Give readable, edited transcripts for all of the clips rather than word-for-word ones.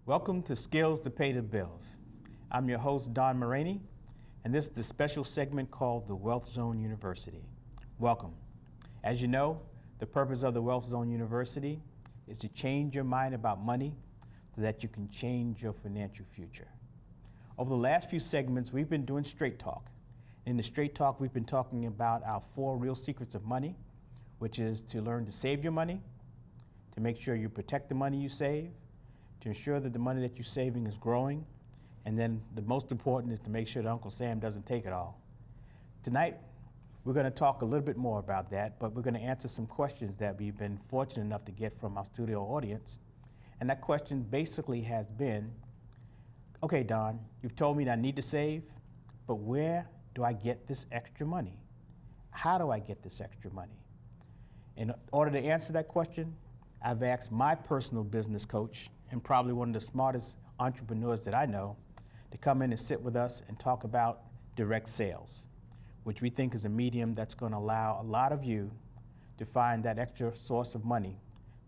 Welcome to Skills to Pay the Bills. I'm your host, Don Moragne, and this is the special segment called the Wealth Zone University. Welcome. As you know, the purpose of the Wealth Zone University is to change your mind about money so that you can change your financial future. Over the last few segments, we've been doing Straight Talk. In the Straight Talk, we've been talking about our 4 real secrets of money, which is to learn to save your money, to make sure you protect the money you save, to ensure that the money that you're saving is growing, and then the most important is to make sure that Uncle Sam doesn't take it all. Tonight, we're going to talk a little bit more about that, but we're going to answer some questions that we've been fortunate enough to get from our studio audience. And that question basically has been, okay, Don, you've told me that I need to save, but where do I get this extra money? How do I get this extra money? In order to answer that question, I've asked my personal business coach, and probably one of the smartest entrepreneurs that I know, to come in and sit with us and talk about direct sales, which we think is a medium that's going to allow a lot of you to find that extra source of money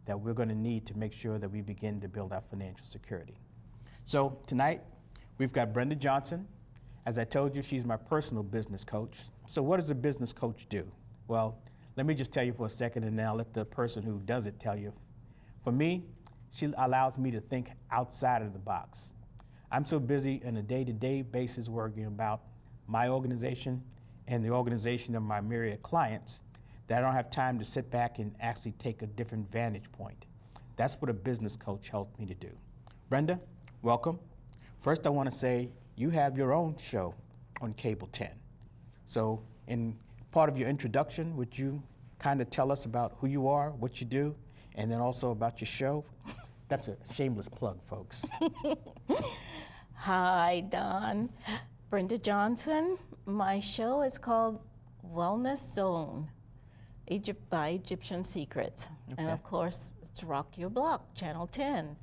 that we're going to need to make sure that we begin to build our financial security. So tonight, we've got Brynda Johnson. As I told you, she's my personal business coach. So what does a business coach do? Well, let me just tell you for a second, and then I'll let the person who does it tell you. For me, she allows me to think outside of the box. I'm so busy on a day-to-day basis working about my organization and the organization of my myriad clients that I don't have time to sit back and actually take a different vantage point. That's what a business coach helped me to do. Brynda, welcome. First, I want to say you have your own show on Cable 10. So in part of your introduction, would you kind of tell us about who you are, what you do, and then also about your show? That's a shameless plug, folks. Hi, Don. Brynda Johnson. My show is called Wellness Zone, Egypt by Egyptian Secrets. Okay. And of course, it's Rock Your Block, Channel 10.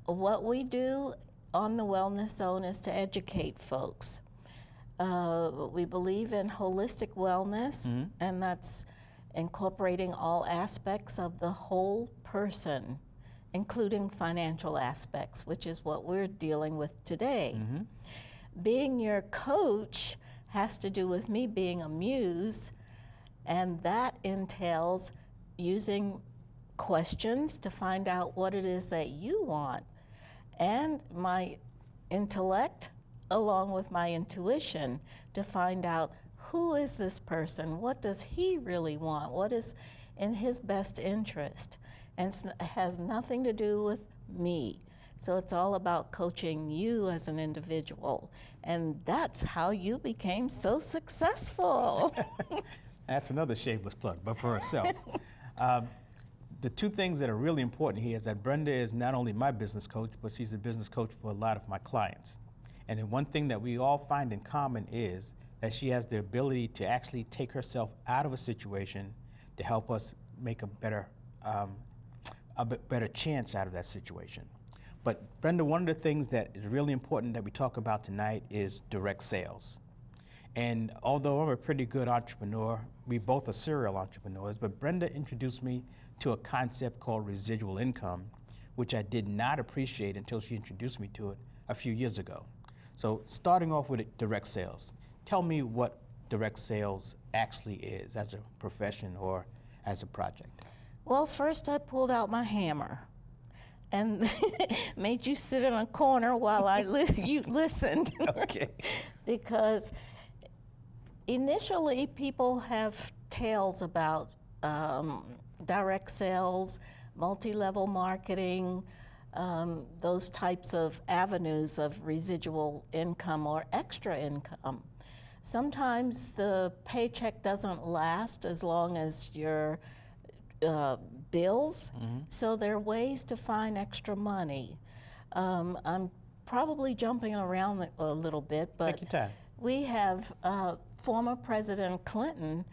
What we do on the Wellness Zone is to educate folks. We believe in holistic wellness, and that's incorporating all aspects of the whole person, including financial aspects, which is what we're dealing with today. Being your coach has to do with me being a muse, and that entails using questions to find out what it is that you want, and my intellect along with my intuition to find out who is this person, what does he really want, what is in his best interest. And it has nothing to do with me. So it's all about coaching you as an individual. And that's how you became so successful. That's another shameless plug, but for herself. The two things that are really important here is that Brynda is not only my business coach, but she's a business coach for a lot of my clients. And then one thing that we all find in common is that she has the ability to actually take herself out of a situation to help us make a better chance out of that situation. But Brynda, one of the things that is really important that we talk about tonight is direct sales. And although I'm a pretty good entrepreneur, we both are serial entrepreneurs, but Brynda introduced me to a concept called residual income, which I did not appreciate until she introduced me to it a few years ago. So starting off with direct sales, tell me what direct sales actually is as a profession or as a project. Well, first I pulled out my hammer and made you sit in a corner while you listened. Okay. Because initially people have tales about direct sales, multi-level marketing, those types of avenues of residual income or extra income. Sometimes the paycheck doesn't last as long as your bills, so there are ways to find extra money. I'm probably jumping around a little bit, but take your time. We have former President Clinton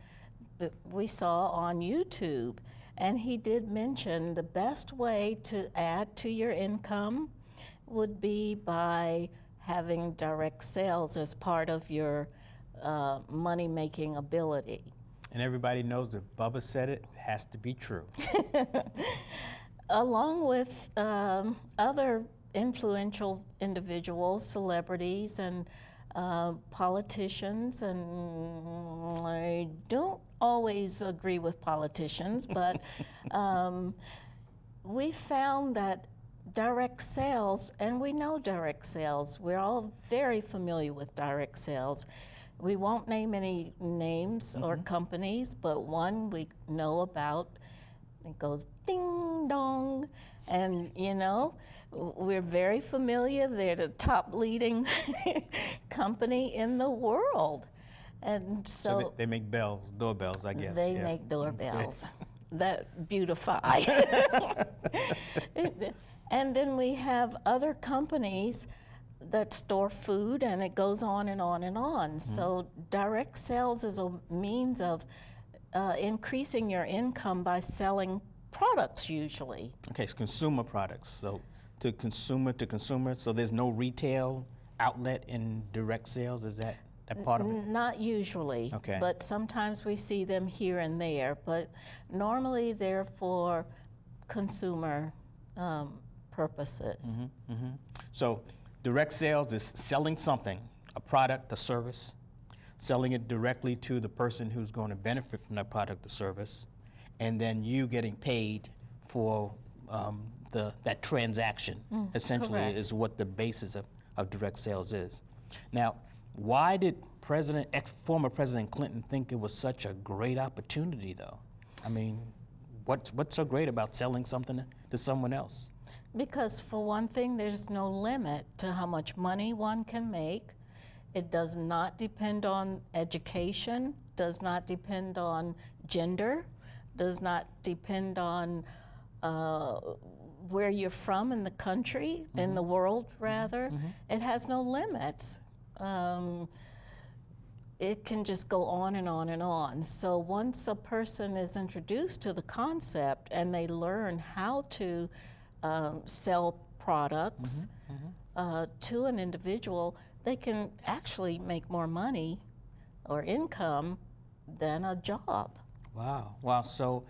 that we saw on YouTube, and he did mention the best way to add to your income would be by having direct sales as part of your money-making ability. And everybody knows if Bubba said it, it has to be true. along with other influential individuals, celebrities, and politicians. And I don't always agree with politicians, but we found that direct sales, and we know direct sales, we're all very familiar with direct sales. We won't name any names or companies, but one we know about, it goes ding dong, and you know, we're very familiar. They're the top leading company in the world. And so they make bells, doorbells, I guess. they make doorbells that beautify. And then we have other companies that store food, and it goes on and on and on. So direct sales is a means of increasing your income by selling products usually. Okay, it's consumer products. So to consumer, so there's no retail outlet in direct sales, is that part of it? Not usually, Okay. but sometimes we see them here and there, but normally they're for consumer purposes. So direct sales is selling something, a product, a service, selling it directly to the person who's going to benefit from that product or service, and then you getting paid for that transaction, essentially, correct. is what the basis of direct sales is. Now, why did former President Clinton think it was such a great opportunity, though? I mean, what's so great about selling something to someone else? Because for one thing, there's no limit to how much money one can make. It does not depend on education, does not depend on gender, does not depend on where you're from in the country, in the world rather. It has no limits. It can just go on and on and on. So once a person is introduced to the concept and they learn how to sell products to an individual, they can actually make more money or income than a job. Wow. So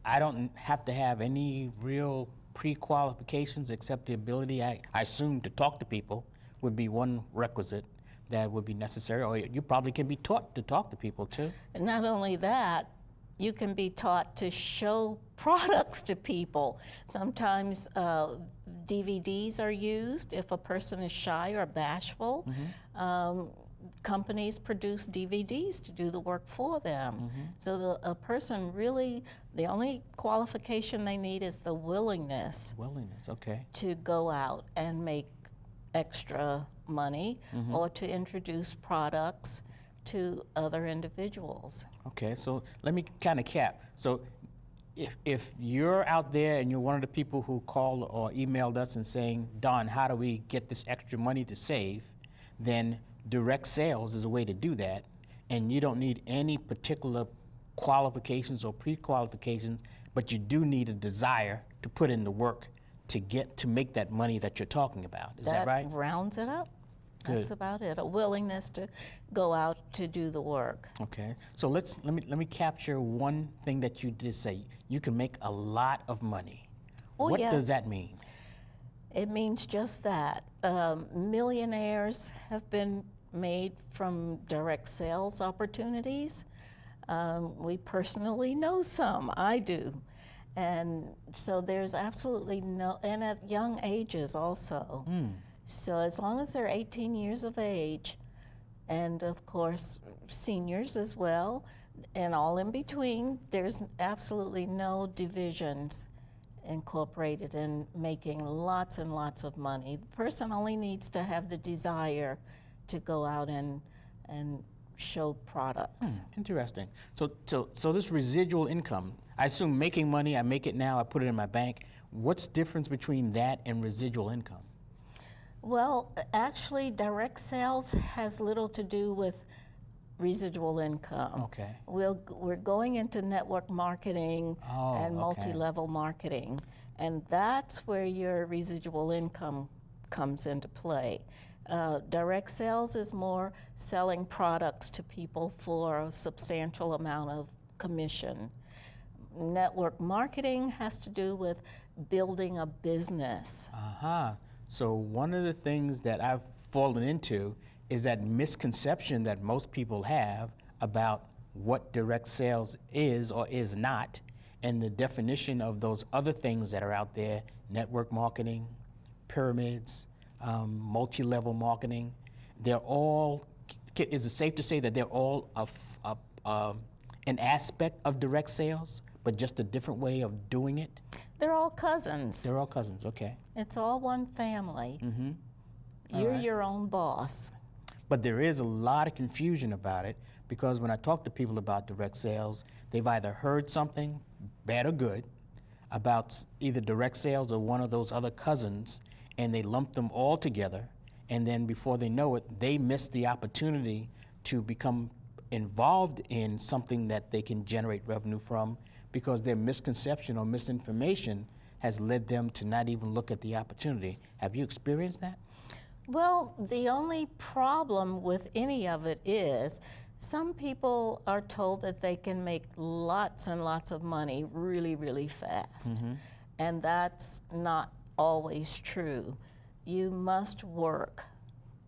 I don't have to have any real pre-qualifications except the ability, I assume, to talk to people would be one requisite that would be necessary, or you probably can be taught to talk to people too. And not only that, you can be taught to show products to people. Sometimes DVDs are used if a person is shy or bashful. Companies produce DVDs to do the work for them. So a person really, the only qualification they need is the willingness. Willingness, okay. To go out and make extra money or to introduce products to other individuals. Okay, so let me kind of cap. So if you're out there and you're one of the people who called or emailed us and saying, Don, how do we get this extra money to save? Then direct sales is a way to do that. And you don't need any particular qualifications or pre-qualifications, but you do need a desire to put in the work to make that money that you're talking about. Is that right? That rounds it up. Good. That's about it. A willingness to go out to do the work. Okay. So let me capture one thing that you did say. You can make a lot of money. Oh, what yeah. does that mean? It means just that. Millionaires have been made from direct sales opportunities. We personally know some. I do. And so there's absolutely no, and at young ages also. So as long as they're 18 years of age, and of course seniors as well, and all in between, there's absolutely no divisions incorporated in making lots and lots of money. The person only needs to have the desire to go out and show products. Interesting. So this residual income, I assume making money, I make it now, I put it in my bank. What's the difference between that and residual income? Well, actually, direct sales has little to do with residual income. Okay. We're going into network marketing and multi-level marketing, and that's where your residual income comes into play. Direct sales is more selling products to people for a substantial amount of commission. network marketing has to do with building a business. So one of the things that I've fallen into is that misconception that most people have about what direct sales is or is not, and the definition of those other things that are out there: network marketing, pyramids, multi-level marketing. They're all, is it safe to say that they're all an aspect of direct sales, but just a different way of doing it? They're all cousins. They're all cousins, okay. It's all one family. Mm-hmm. You're your own boss. But there is a lot of confusion about it, because when I talk to people about direct sales, they've either heard something, bad or good, about either direct sales or one of those other cousins, and they lump them all together, and then before they know it, they miss the opportunity to become involved in something that they can generate revenue from, because their misconception or misinformation has led them to not even look at the opportunity. Have you experienced that? Well, the only problem with any of it is some people are told that they can make lots and lots of money really, really fast. And that's not always true. You must work.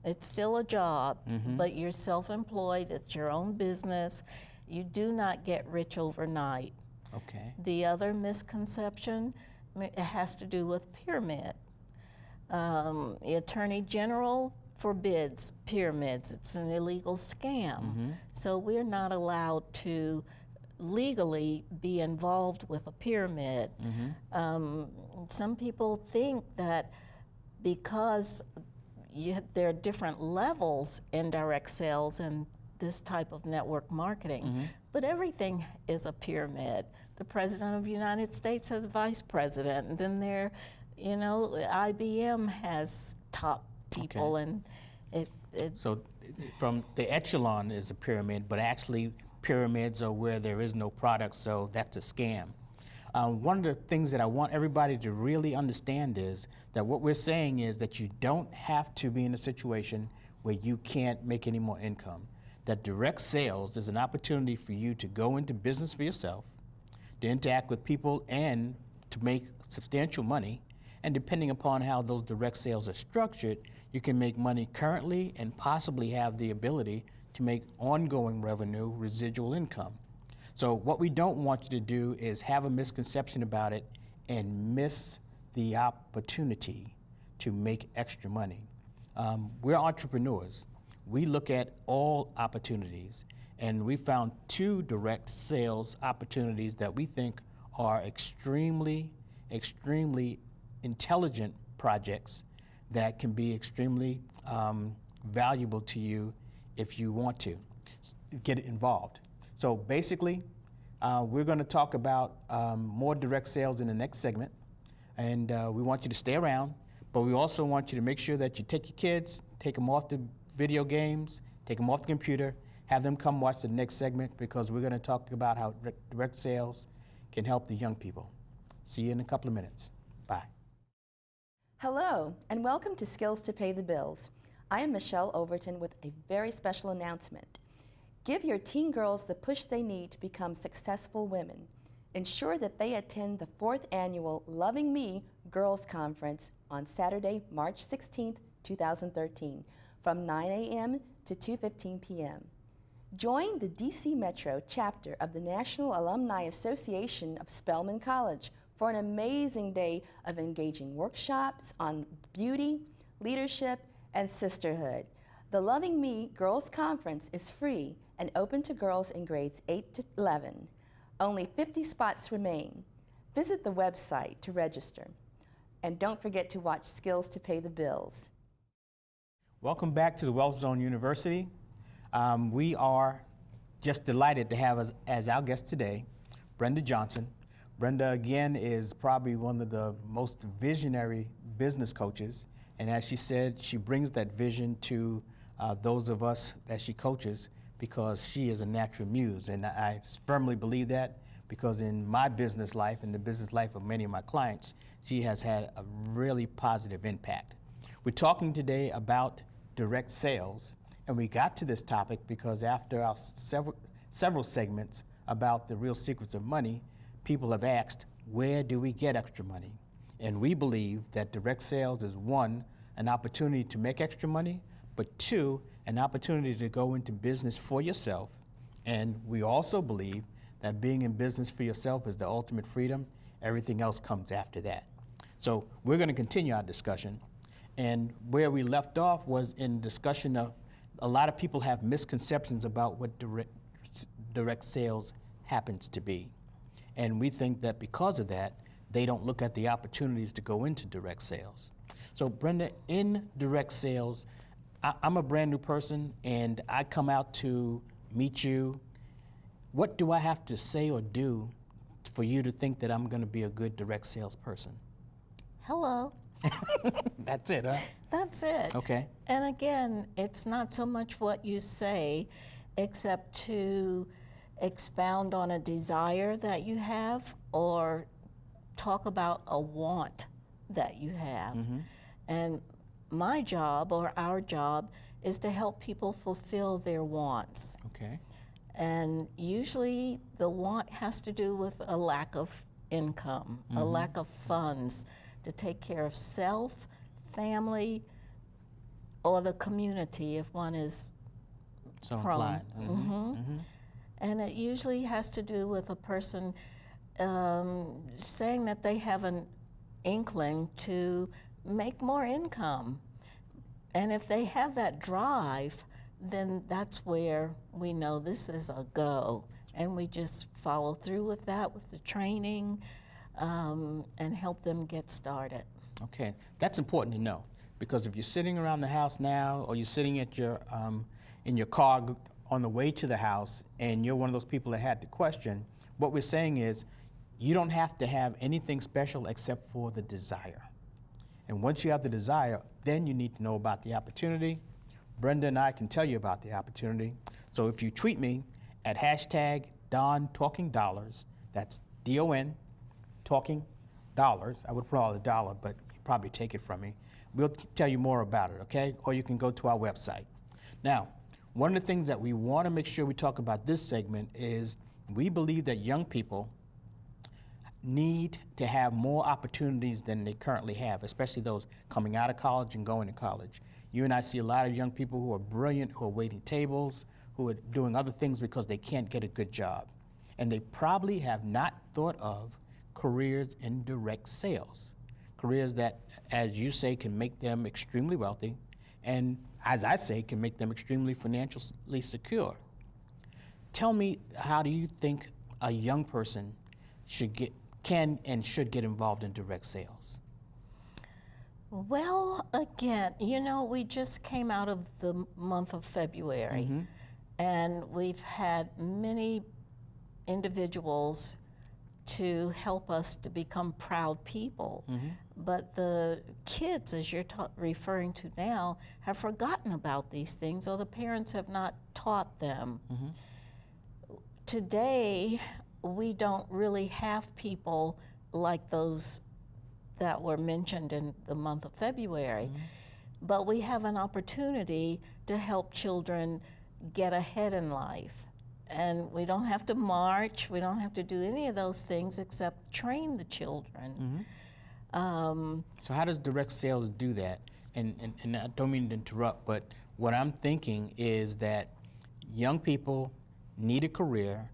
It's still a job, but you're self-employed, it's your own business. You do not get rich overnight. Okay. The other misconception, it has to do with pyramid. The Attorney General forbids pyramids. It's an illegal scam. So we're not allowed to legally be involved with a pyramid. Some people think that because there are different levels in direct sales and this type of network marketing, but everything is a pyramid. The President of the United States has a vice president, and then there, you know, IBM has top people, and So from the echelon is a pyramid, but actually pyramids are where there is no product, so that's a scam. One of the things that I want everybody to really understand is that what we're saying is that you don't have to be in a situation where you can't make any more income. That direct sales is an opportunity for you to go into business for yourself, to interact with people, and to make substantial money. And depending upon how those direct sales are structured, you can make money currently and possibly have the ability to make ongoing revenue, residual income. So what we don't want you to do is have a misconception about it and miss the opportunity to make extra money. We're entrepreneurs. We look at all opportunities, and we found 2 direct sales opportunities that we think are extremely, extremely intelligent projects that can be extremely valuable to you if you want to get involved. So basically, we're going to talk about more direct sales in the next segment, and we want you to stay around, but we also want you to make sure that you take your kids, take them off the video games, take them off the computer, have them come watch the next segment, because we're going to talk about how direct sales can help the young people. See you in a couple of minutes. Bye. Hello, and welcome to Skills to Pay the Bills. I am Michelle Overton with a very special announcement. Give your teen girls the push they need to become successful women. Ensure that they attend the 4th annual Loving Me Girls Conference on Saturday, March 16th, 2013, from 9 a.m. to 2:15 p.m. Join the DC Metro chapter of the National Alumni Association of Spelman College for an amazing day of engaging workshops on beauty, leadership, and sisterhood. The Loving Me Girls Conference is free and open to girls in grades 8 to 11. Only 50 spots remain. Visit the website to register. And don't forget to watch Skills to Pay the Bills. Welcome back to the Wealth Zone University. We are just delighted to have as our guest today, Brynda Johnson. Brynda, again, is probably one of the most visionary business coaches. And as she said, she brings that vision to those of us that she coaches, because she is a natural muse. And I firmly believe that, because in my business life and the business life of many of my clients, she has had a really positive impact. We're talking today about direct sales, and we got to this topic because after our several segments about the real secrets of money, people have asked, where do we get extra money? And we believe that direct sales is one, an opportunity to make extra money, but two, an opportunity to go into business for yourself. And we also believe that being in business for yourself is the ultimate freedom. Everything else comes after that. So we're going to continue our discussion. And where we left off was in discussion of a lot of people have misconceptions about what direct sales happens to be. And we think that because of that, they don't look at the opportunities to go into direct sales. So Brynda, in direct sales, I'm a brand new person and I come out to meet you. What do I have to say or do for you to think that I'm going to be a good direct sales person? Hello. That's it, huh? That's it. Okay. And again, it's not so much what you say, except to expound on a desire that you have or talk about a want that you have. And my job or our job is to help people fulfill their wants. Okay. And usually the want has to do with a lack of income, a lack of funds to take care of self, family, or the community if one is So prone. inclined. And it usually has to do with a person saying that they have an inkling to make more income. And if they have that drive, then that's where we know this is a go. And we just follow through with that, with the training, and help them get started. Okay, that's important to know, because if you're sitting around the house now, or you're sitting at your in your car on the way to the house, and you're one of those people that had the question, what we're saying is, you don't have to have anything special except for the desire. And once you have the desire, then you need to know about the opportunity. Brynda and I can tell you about the opportunity. So if you tweet me at #DonTalkingDollars, that's D-O-N, Talking Dollars. I would put all the dollar, but you probably take it from me. We'll tell you more about it, okay? Or you can go to our website. Now, one of the things that we want to make sure we talk about this segment is we believe that young people need to have more opportunities than they currently have, especially those coming out of college and going to college. You and I see a lot of young people who are brilliant, who are waiting tables, who are doing other things because they can't get a good job. And they probably have not thought of careers in direct sales, careers that, as you say, can make them extremely wealthy, and as I say, can make them extremely financially secure. Tell me, how do you think a young person can and should get involved in direct sales? Well, again, you know, we just came out of the month of February, and we've had many individuals to help us to become proud people. But the kids, as you're referring to now, have forgotten about these things, or the parents have not taught them. Today, we don't really have people like those that were mentioned in the month of February, but we have an opportunity to help children get ahead in life. And we don't have to march, we don't have to do any of those things except train the children. So how does direct sales do that? And I don't mean to interrupt, but what I'm thinking is that young people need a career.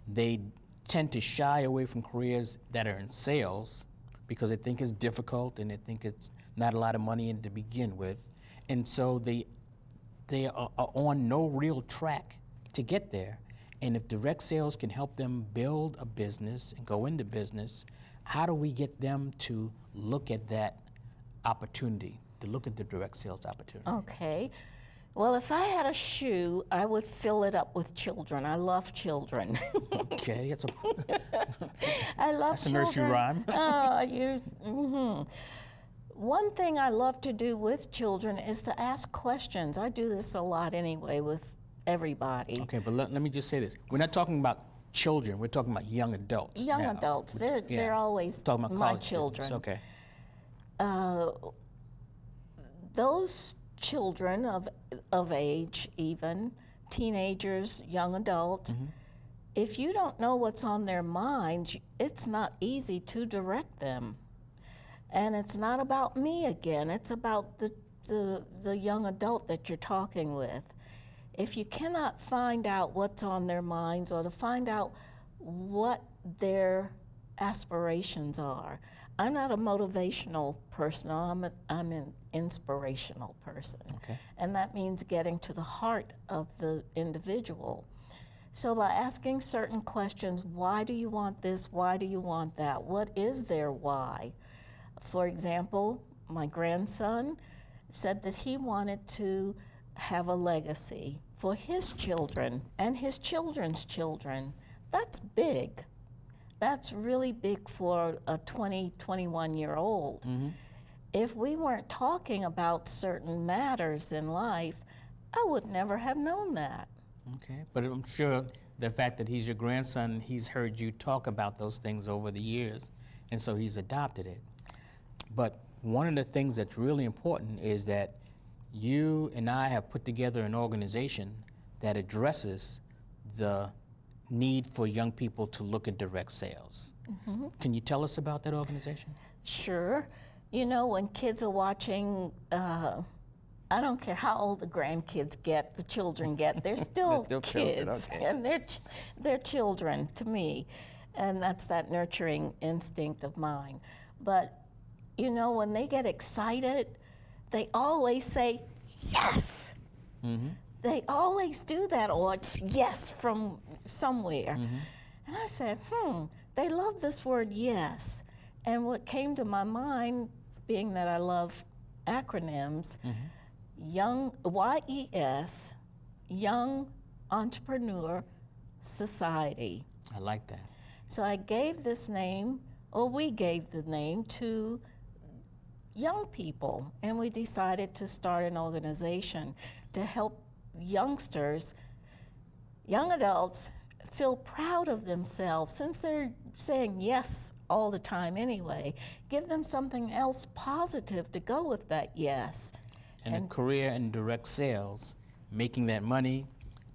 They tend to shy away from careers that are in sales because they think it's difficult and they think it's not a lot of money in to begin with. And so they are on no real track to get there. And if direct sales can help them build a business and go into business, how do we get them to look at that opportunity, to look at the direct sales opportunity? Okay. Well, if I had a shoe, I would fill it up with children. I love children. Okay, that's I love that's a children. nursery rhyme. One thing I love to do with children is to ask questions. I do this a lot anyway with everybody. Okay, but let me just say this. We're not talking about children. We're talking about young adults. Young now. adults, they're always Talking about my college children. students. Those children of age, even teenagers, young adults, if you don't know what's on their minds, it's not easy to direct them. And it's not about me again, it's about the young adult that you're talking with. If you cannot find out what's on their minds or to find out what their aspirations are. I'm not a motivational person, I'm an inspirational person. Okay. And that means getting to the heart of the individual. So by asking certain questions, why do you want this? Why do you want that? What is their why? For example, my grandson said that he wanted to have a legacy for his children and his children's children. That's big. That's really big for a 20, 21-year-old. Mm-hmm. If we weren't talking about certain matters in life, I would never have known that. Okay, but I'm sure the fact that he's your grandson, he's heard you talk about those things over the years, and so he's adopted it. But one of the things that's really important is that you and I have put together an organization that addresses the need for young people to look at direct sales. Mm-hmm. Can you tell us about that organization? Sure. You know, when kids are watching, I don't care how old the grandkids get, the children get, they're still, still kids, children, okay. And they're children to me, and that's that nurturing instinct of mine. But you know, when they get excited, they always say yes. Mm-hmm. They always do that, or it's yes from somewhere. Mm-hmm. And I said, they love this word yes. And what came to my mind, being that I love acronyms, Young, YES, Young Entrepreneur Society. I like that. So I gave this name, or we gave the name to young people, and we decided to start an organization to help youngsters, young adults, feel proud of themselves. Since they're saying yes all the time anyway, give them something else positive to go with that yes. And a career in direct sales, making that money,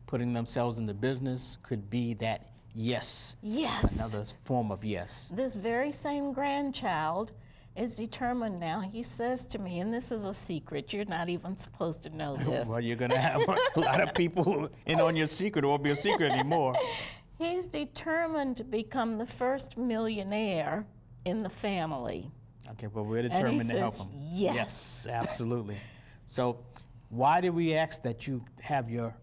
putting themselves in the business could be that yes. Yes. Another form of yes. This very same grandchild is determined now. He says to me, and this is a secret, you're not even supposed to know this. Well, you're going to have a lot of people in on your secret. It won't be a secret anymore. He's determined to become the first millionaire in the family. Okay, well, we're determined to help him. Yes. Yes, absolutely. So why did we ask that you have your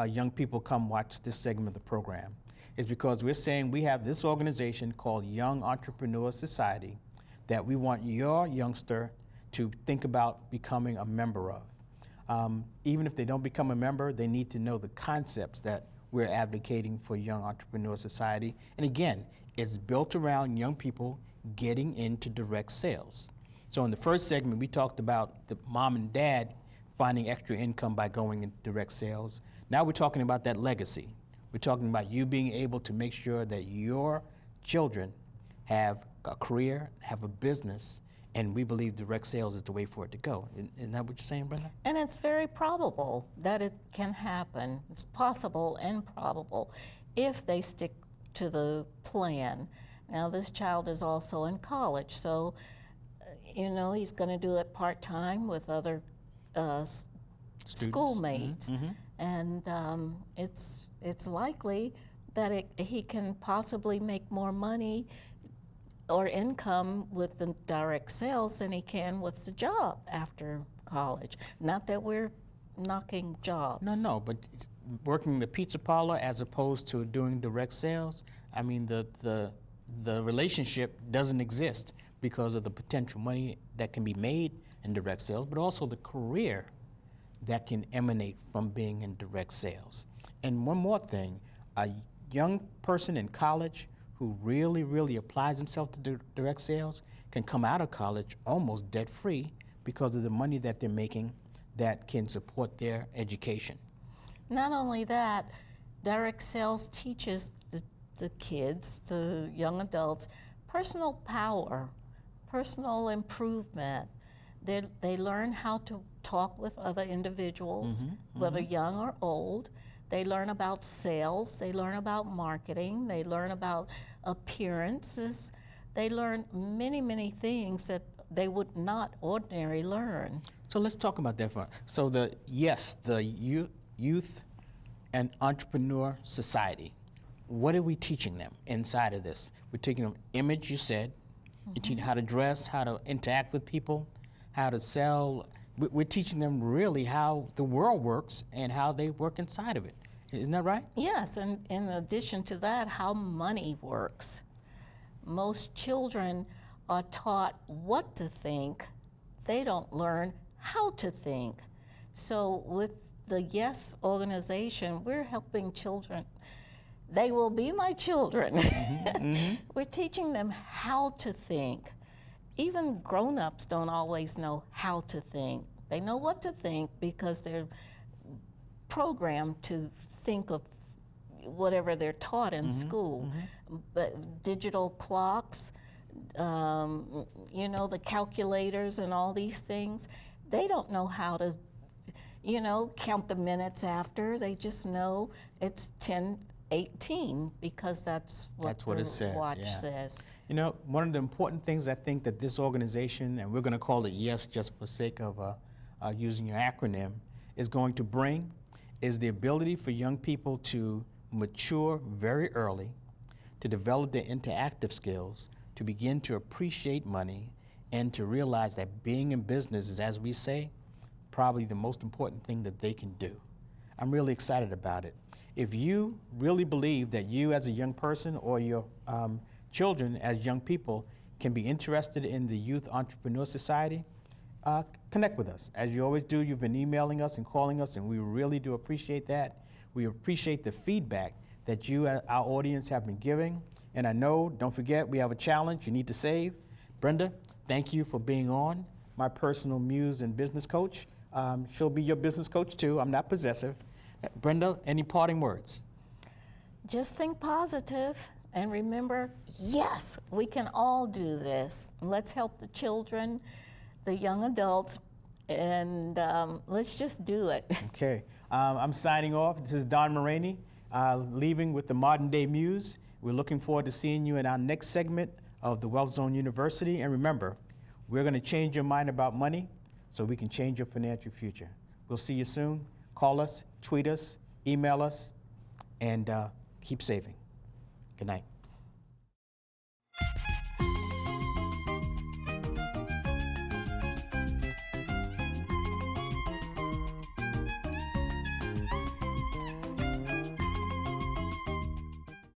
young people come watch this segment of the program? It's because we're saying we have this organization called Young Entrepreneur Society that we want your youngster to think about becoming a member of. Even if they don't become a member, they need to know the concepts that we're advocating for Young Entrepreneur Society. And again, it's built around young people getting into direct sales. So in the first segment, we talked about the mom and dad finding extra income by going into direct sales. Now we're talking about that legacy. We're talking about you being able to make sure that your children have a career, have a business, and we believe direct sales is the way for it to go. Isn't that what you're saying, Brynda? And it's very probable that it can happen. It's possible and probable if they stick to the plan. Now, this child is also in college, so you know, he's going to do it part-time with other schoolmates. Mm-hmm. And it's likely that he can possibly make more money or income with the direct sales than he can with the job after college. Not that we're knocking jobs. No, but working the pizza parlor as opposed to doing direct sales, I mean, the relationship doesn't exist because of the potential money that can be made in direct sales, but also the career that can emanate from being in direct sales. And one more thing, a young person in college who really, really applies himself to direct sales can come out of college almost debt-free because of the money that they're making that can support their education. Not only that, direct sales teaches the kids, the young adults, personal power, personal improvement. They learn how to talk with other individuals, whether young or old. They learn about sales, they learn about marketing, they learn about appearances. They learn many, many things that they would not ordinarily learn. So let's talk about that for so the youth and entrepreneur society. What are we teaching them inside of this? We're teaching them image, you said. You're teaching how to dress, how to interact with people, how to sell. We're teaching them really how the world works and how they work inside of it. Isn't that right? Yes, and in addition to that, how money works. Most children are taught what to think. They don't learn how to think. So with the YES organization, we're helping children. They will be my children. We're teaching them how to think. Even grown-ups don't always know how to think. They know what to think because they're programmed to think of whatever they're taught in school. But digital clocks, you know, the calculators and all these things, they don't know how to, you know, count the minutes after. They just know it's 10:18 because that's what it said, watch yeah. says. You know, one of the important things I think that this organization, and we're going to call it YES just for sake of using your acronym, is going to bring is the ability for young people to mature very early, to develop their interactive skills, to begin to appreciate money, and to realize that being in business is, as we say, probably the most important thing that they can do. I'm really excited about it. If you really believe that you as a young person or your children as young people can be interested in the Youth Entrepreneur Society, connect with us. As you always do, you've been emailing us and calling us, and we really do appreciate that. We appreciate the feedback that you, our audience, have been giving. And I know, don't forget, we have a challenge you need to save. Brynda, thank you for being on, my personal muse and business coach. She'll be your business coach too. I'm not possessive. Brynda, any parting words? Just think positive and remember, yes, we can all do this. Let's help the children, the young adults, and let's just do it. Okay, I'm signing off. This is Don Moragne, leaving with the Modern Day Muse. We're looking forward to seeing you in our next segment of the Wealth Zone University. And remember, we're going to change your mind about money so we can change your financial future. We'll see you soon. Call us, tweet us, email us, and keep saving. Good night.